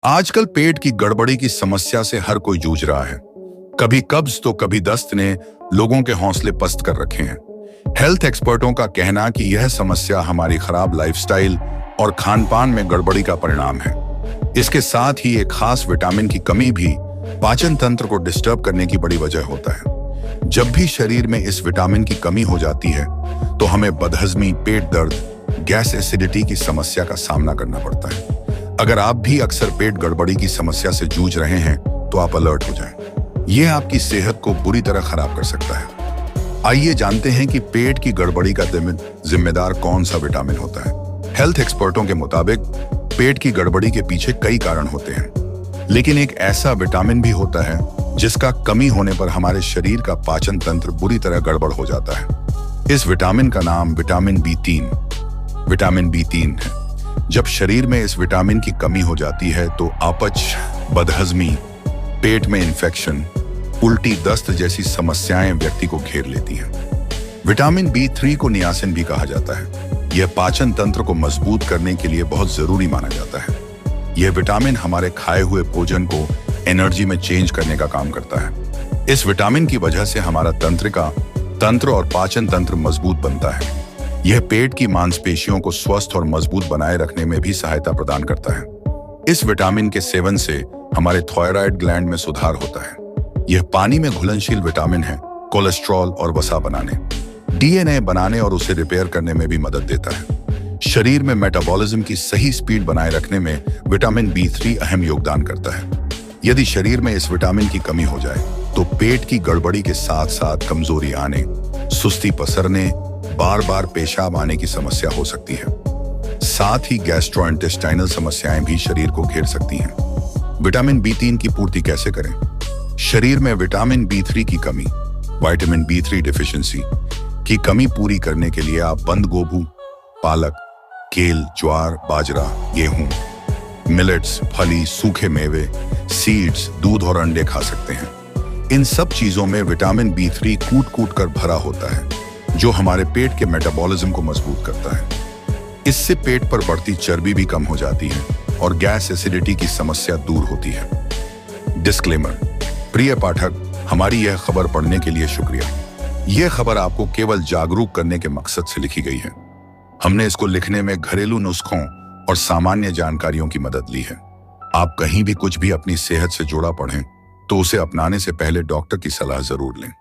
आजकल पेट की गड़बड़ी की समस्या से हर कोई जूझ रहा है। कभी कब्ज तो कभी दस्त ने लोगों के हौसले पस्त कर रखे हैं। हेल्थ एक्सपर्टों का कहना कि यह समस्या हमारी खराब लाइफस्टाइल और खानपान में गड़बड़ी का परिणाम है। इसके साथ ही एक खास विटामिन की कमी भी पाचन तंत्र को डिस्टर्ब करने की बड़ी वजह होता है। जब भी शरीर में इस विटामिन की कमी हो जाती है तो हमें बदहजमी, पेट दर्द, गैस एसिडिटी की समस्या का सामना करना पड़ता है। अगर आप भी अक्सर पेट गड़बड़ी की समस्या से जूझ रहे हैं तो आप अलर्ट हो जाएं। यह आपकी सेहत को बुरी तरह खराब कर सकता है। आइए जानते हैं कि पेट की गड़बड़ी का जिम्मेदार कौन सा विटामिन होता है। हेल्थ एक्सपर्टों के मुताबिक पेट की गड़बड़ी के पीछे कई कारण होते हैं, लेकिन एक ऐसा विटामिन भी होता है जिसका कमी होने पर हमारे शरीर का पाचन तंत्र बुरी तरह गड़बड़ हो जाता है। इस विटामिन का नाम विटामिन बी3 है। जब शरीर में इस विटामिन की कमी हो जाती है तो अपच, बदहजमी, पेट में इंफेक्शन, उल्टी, दस्त जैसी समस्याएं व्यक्ति को घेर लेती हैं। विटामिन बी3 को नियासिन भी कहा जाता है। यह पाचन तंत्र को मजबूत करने के लिए बहुत जरूरी माना जाता है। यह विटामिन हमारे खाए हुए भोजन को एनर्जी में चेंज करने का काम करता है। इस विटामिन की वजह से हमारा तंत्र और पाचन तंत्र मजबूत बनता है। यह पेट की मांसपेशियों को स्वस्थ और मजबूत बनाए रखने में भी सहायता प्रदान करता है। इस विटामिन के सेवन से हमारे थायराइड ग्लैंड में सुधार होता है। यह पानी में घुलनशील विटामिन है। कोलेस्ट्रॉल और वसा बनाने, डीएनए बनाने और उसे रिपेयर करने में भी मदद देता है। शरीर में मेटाबॉलिज्म की सही स्पीड बनाए रखने में विटामिन बी3 अहम योगदान करता है। यदि शरीर में इस विटामिन की कमी हो जाए तो पेट की गड़बड़ी के साथ साथ कमजोरी आने, सुस्ती पसरने, बार बार पेशाब आने की समस्या हो सकती है। साथ ही गैस्ट्रोइंटेस्टाइनल समस्याएं भी शरीर को घेर सकती हैं। विटामिन बी3 की पूर्ति कैसे करें? शरीर में विटामिन बी3 की कमी, विटामिन बी3 डिफिशियंसी की कमी पूरी करने के लिए आप बंद गोभी, पालक, केल, ज्वार, बाजरा, गेहूं, मिलेट्स, फली, सूखे मेवे, सीड्स, दूध और अंडे खा सकते हैं। इन सब चीजों में विटामिन बी3 कूट कर भरा होता है, जो हमारे पेट के मेटाबॉलिज्म को मजबूत करता है। इससे पेट पर बढ़ती चर्बी भी कम हो जाती है और गैस एसिडिटी की समस्या दूर होती है। डिस्क्लेमर: प्रिय पाठक, हमारी यह खबर पढ़ने के लिए शुक्रिया। यह खबर आपको केवल जागरूक करने के मकसद से लिखी गई है। हमने इसको लिखने में घरेलू नुस्खों और सामान्य जानकारियों की मदद ली है। आप कहीं भी कुछ भी अपनी सेहत से जुड़ा पढ़ें तो उसे अपनाने से पहले डॉक्टर की सलाह जरूर लें।